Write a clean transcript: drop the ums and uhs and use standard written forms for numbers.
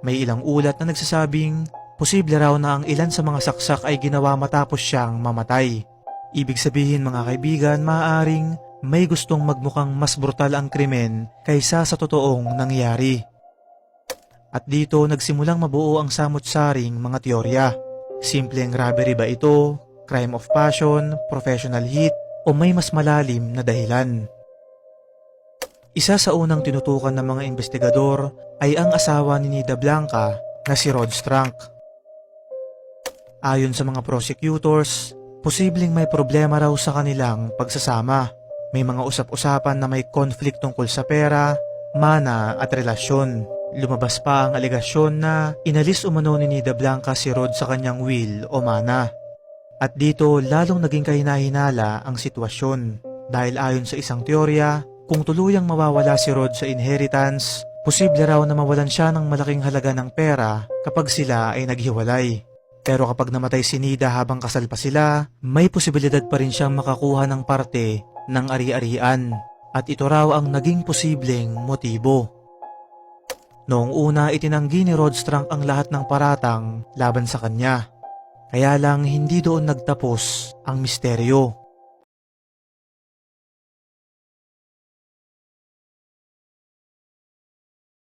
May ilang ulat na nagsasabing posible raw na ang ilan sa mga saksak ay ginawa matapos siyang mamatay. Ibig sabihin mga kaibigan, maaaring may gustong magmukhang mas brutal ang krimen kaysa sa totoong nangyari. At dito nagsimulang mabuo ang samut-saring mga teorya. Simpleng robbery ba ito? Crime of passion? Professional hit? O may mas malalim na dahilan? Isa sa unang tinutukan ng mga investigador ay ang asawa ni Nida Blanca na si Rod Strunk. Ayon sa mga prosecutors, posibleng may problema raw sa kanilang pagsasama. May mga usap-usapan na may conflict tungkol sa pera, mana at relasyon. Lumabas pa ang alegasyon na inalis umano ni Nida Blanca si Rod sa kanyang will o mana. At dito lalong naging kahinahinala ang sitwasyon dahil ayon sa isang teorya, kung tuluyang mawawala si Rod sa inheritance, posible raw na mawalan siya ng malaking halaga ng pera kapag sila ay naghiwalay. Pero kapag namatay si Nida habang kasal pa sila, may posibilidad pa rin siyang makakuha ng parte ng ari-arian. At ito raw ang naging posibleng motibo. Noong una itinanggi ni Rod Strunk ang lahat ng paratang laban sa kanya. Kaya lang hindi doon nagtapos ang misteryo.